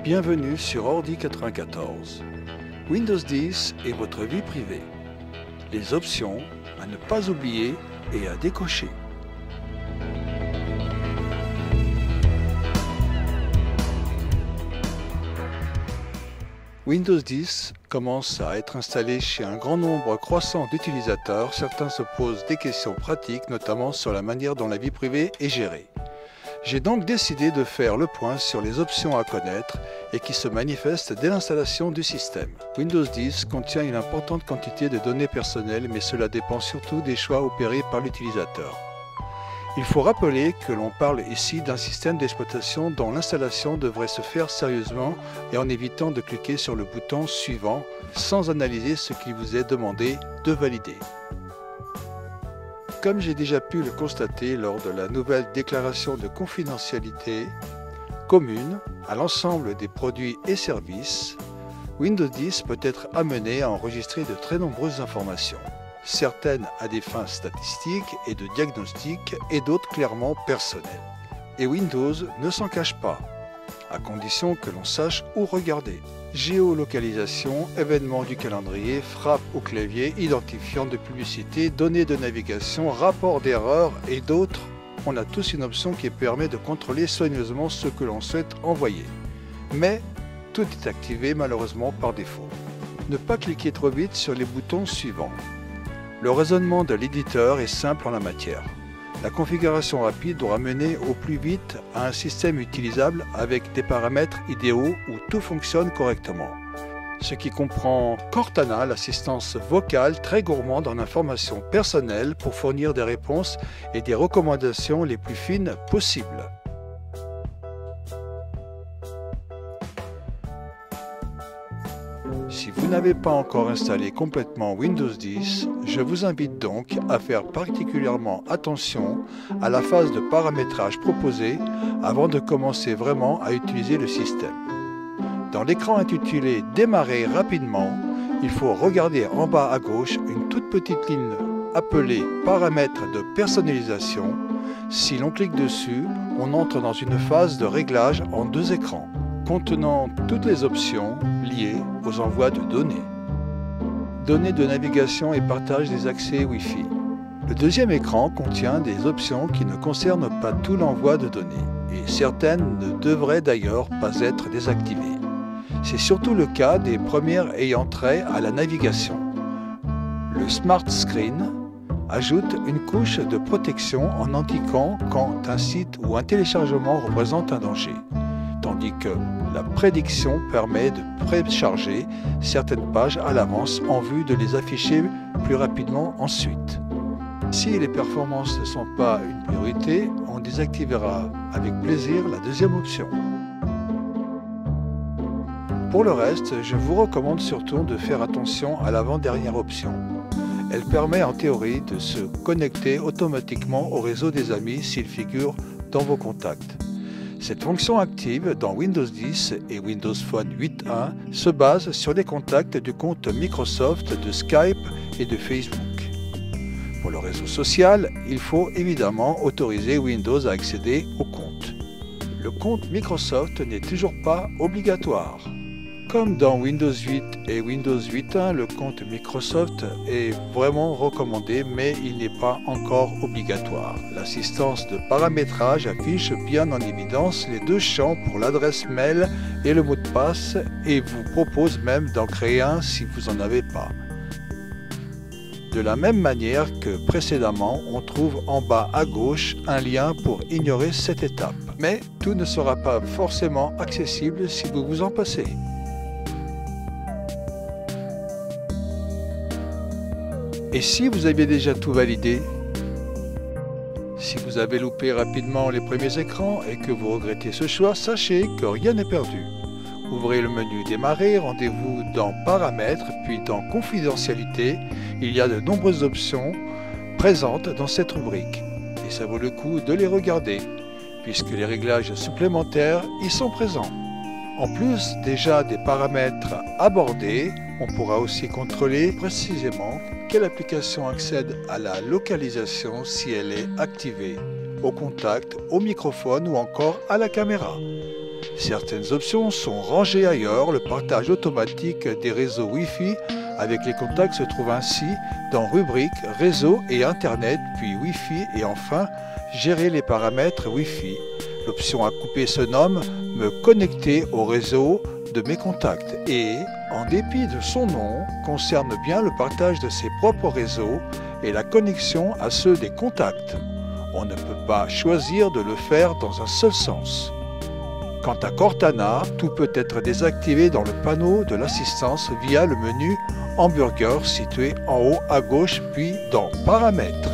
Bienvenue sur Ordi 94. Windows 10 et votre vie privée. Les options à ne pas oublier et à décocher. Windows 10 commence à être installé chez un grand nombre croissant d'utilisateurs. Certains se posent des questions pratiques, notamment sur la manière dont la vie privée est gérée. J'ai donc décidé de faire le point sur les options à connaître et qui se manifestent dès l'installation du système. Windows 10 contient une importante quantité de données personnelles, mais cela dépend surtout des choix opérés par l'utilisateur. Il faut rappeler que l'on parle ici d'un système d'exploitation dont l'installation devrait se faire sérieusement et en évitant de cliquer sur le bouton suivant sans analyser ce qui vous est demandé de valider. Comme j'ai déjà pu le constater lors de la nouvelle déclaration de confidentialité commune à l'ensemble des produits et services, Windows 10 peut être amené à enregistrer de très nombreuses informations, certaines à des fins statistiques et de diagnostic et d'autres clairement personnelles. Et Windows ne s'en cache pas, à condition que l'on sache où regarder. Géolocalisation, événements du calendrier, frappe au clavier, identifiant de publicité, données de navigation, rapport d'erreur et d'autres. On a tous une option qui permet de contrôler soigneusement ce que l'on souhaite envoyer. Mais tout est activé malheureusement par défaut. Ne pas cliquer trop vite sur les boutons suivants. Le raisonnement de l'éditeur est simple en la matière. La configuration rapide doit mener au plus vite à un système utilisable avec des paramètres idéaux où tout fonctionne correctement. Ce qui comprend Cortana, l'assistance vocale très gourmande en informations personnelles pour fournir des réponses et des recommandations les plus fines possibles. Si vous n'avez pas encore installé complètement Windows 10, je vous invite donc à faire particulièrement attention à la phase de paramétrage proposée avant de commencer vraiment à utiliser le système. Dans l'écran intitulé « Démarrer rapidement », il faut regarder en bas à gauche une toute petite ligne appelée « Paramètres de personnalisation ». Si l'on clique dessus, on entre dans une phase de réglage en deux écrans, contenant toutes les options liées aux envois de données. Données de navigation et partage des accès Wi-Fi. Le deuxième écran contient des options qui ne concernent pas tout l'envoi de données, et certaines ne devraient d'ailleurs pas être désactivées. C'est surtout le cas des premières ayant trait à la navigation. Le Smart Screen ajoute une couche de protection en indiquant quand un site ou un téléchargement représente un danger, tandis que la prédiction permet de précharger certaines pages à l'avance en vue de les afficher plus rapidement ensuite. Si les performances ne sont pas une priorité, on désactivera avec plaisir la deuxième option. Pour le reste, je vous recommande surtout de faire attention à l'avant-dernière option. Elle permet en théorie de se connecter automatiquement au réseau des amis s'il figure dans vos contacts. Cette fonction active dans Windows 10 et Windows Phone 8.1 se base sur les contacts du compte Microsoft, de Skype et de Facebook. Pour le réseau social, il faut évidemment autoriser Windows à accéder au compte. Le compte Microsoft n'est toujours pas obligatoire. Comme dans Windows 8 et Windows 8.1, le compte Microsoft est vraiment recommandé, mais il n'est pas encore obligatoire. L'assistance de paramétrage affiche bien en évidence les deux champs pour l'adresse mail et le mot de passe et vous propose même d'en créer un si vous n'en avez pas. De la même manière que précédemment, on trouve en bas à gauche un lien pour ignorer cette étape. Mais tout ne sera pas forcément accessible si vous vous en passez. Et si vous aviez déjà tout validé? Si vous avez loupé rapidement les premiers écrans et que vous regrettez ce choix, sachez que rien n'est perdu. Ouvrez le menu Démarrer, rendez-vous dans Paramètres, puis dans Confidentialité. Il y a de nombreuses options présentes dans cette rubrique. Et ça vaut le coup de les regarder, puisque les réglages supplémentaires y sont présents. En plus déjà des paramètres abordés, on pourra aussi contrôler précisément quelle application accède à la localisation si elle est activée, au contact, au microphone ou encore à la caméra. Certaines options sont rangées ailleurs. Le partage automatique des réseaux Wi-Fi avec les contacts se trouve ainsi dans rubrique réseau et internet, puis Wi-Fi et enfin gérer les paramètres Wi-Fi. L'option à couper se nomme me connecter au réseau de mes contacts et, en dépit de son nom, concerne bien le partage de ses propres réseaux et la connexion à ceux des contacts. On ne peut pas choisir de le faire dans un seul sens. Quant à Cortana, tout peut être désactivé dans le panneau de l'assistance via le menu Hamburger situé en haut à gauche puis dans Paramètres.